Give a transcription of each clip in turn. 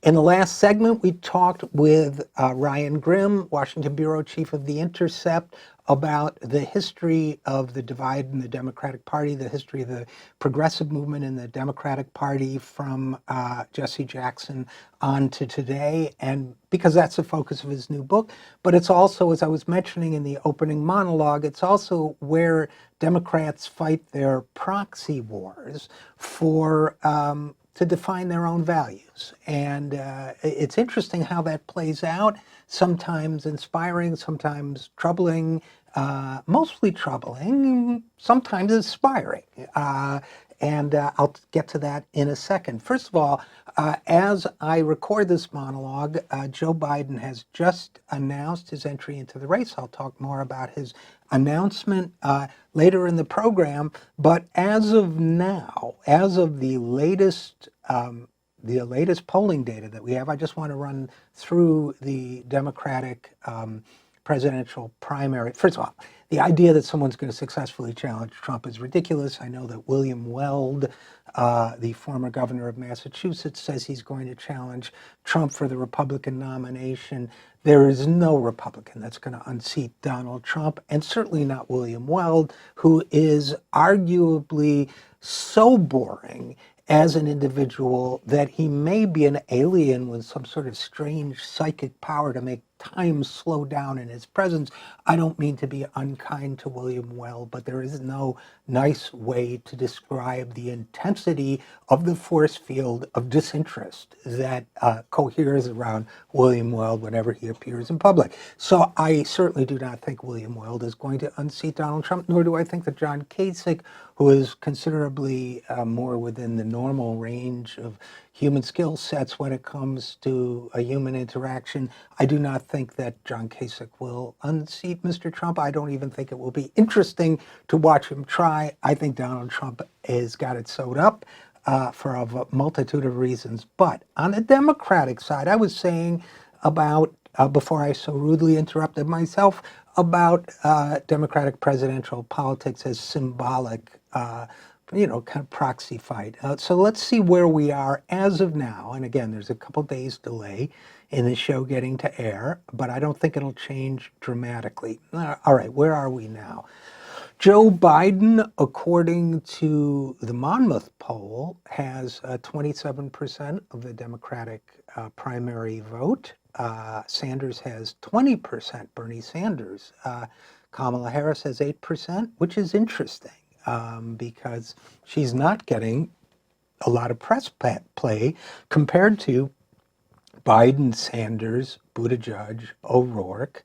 In the last segment, we talked with Ryan Grimm, Washington Bureau Chief of The Intercept, about the history of the divide in the Democratic Party, the history of the progressive movement in the Democratic Party from Jesse Jackson on to today, and because that's the focus of his new book. But it's also, as I was mentioning in the opening monologue, it's also where Democrats fight their proxy wars for to define their own values. And it's interesting how that plays out, sometimes inspiring, sometimes troubling, mostly troubling, sometimes inspiring. And I'll get to that in a second. First of all, as I record this monologue, Joe Biden has just announced his entry into the race. I'll talk more about his announcement later in the program. But as of now, as of the latest polling data that we have, I just want to run through the Democratic presidential primary. First of all, the idea that someone's going to successfully challenge Trump is ridiculous. I know that William Weld, the former governor of Massachusetts, says he's going to challenge Trump for the Republican nomination. There is no Republican that's going to unseat Donald Trump, and certainly not William Weld, who is arguably so boring as an individual that he may be an alien with some sort of strange psychic power to make time slow down in his presence. I don't mean to be unkind to William Weld, but there is no nice way to describe the intensity of the force field of disinterest that coheres around William Weld whenever he appears in public. So I certainly do not think William Weld is going to unseat Donald Trump, nor do I think that John Kasich, who is considerably more within the normal range of human skill sets when it comes to a human interaction, I do not think that John Kasich will unseat Mr. Trump. I don't even think it will be interesting to watch him try. I think Donald Trump has got it sewed up for a multitude of reasons. But on the Democratic side, I was saying about, before I so rudely interrupted myself, about Democratic presidential politics as symbolic, kind of proxy fight. So let's see where we are as of now. And again, there's a couple days delay in the show getting to air, but I don't think it'll change dramatically. All right, where are we now? Joe Biden, according to the Monmouth poll, has 27% of the Democratic primary vote. Sanders has 20%, Bernie Sanders. Kamala Harris has 8%, which is interesting because she's not getting a lot of press play compared to Biden, Sanders, Buttigieg, O'Rourke,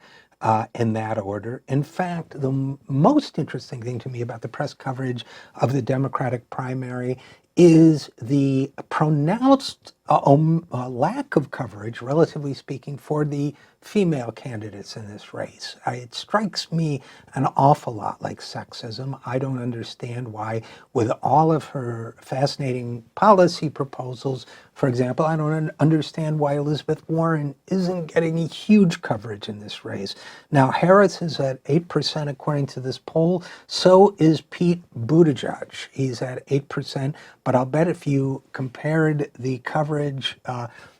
in that order. In fact, the most interesting thing to me about the press coverage of the Democratic primary is the pronounced lack of coverage, relatively speaking, for the female candidates in this race. It strikes me an awful lot like sexism. I don't understand why, with all of her fascinating policy proposals, for example, I don't understand why Elizabeth Warren isn't getting huge coverage in this race. Now, Harris is at 8% according to this poll. So is Pete Buttigieg. He's at 8%. But I'll bet if you compared the coverage,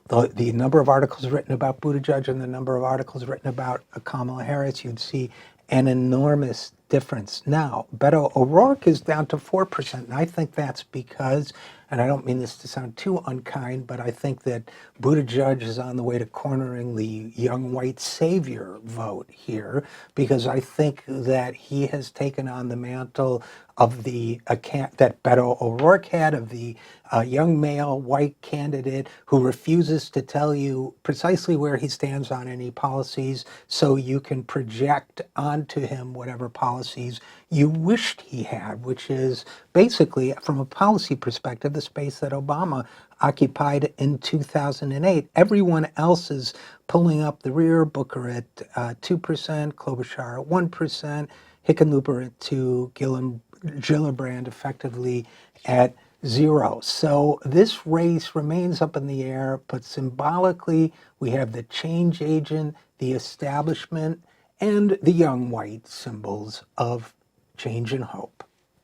the number of articles written about Buttigieg and the number of articles written about Kamala Harris, you'd see an enormous difference. Now, Beto O'Rourke is down to 4%, and I think that's because, and I don't mean this to sound too unkind, but I think that Buttigieg is on the way to cornering the young white savior vote here, because I think that he has taken on the mantle of the that Beto O'Rourke had, of the young male white candidate who refuses to tell you precisely where he stands on any policies, so you can project onto him whatever policies you wished he had, which is basically, from a policy perspective, the space that Obama occupied in 2008. Everyone else is pulling up the rear. Booker at 2%, Klobuchar at 1%, Hickenlooper at 2%, Gillibrand effectively at 0. So this race remains up in the air, but symbolically, we have the change agent, the establishment, and the young white symbols of change and hope.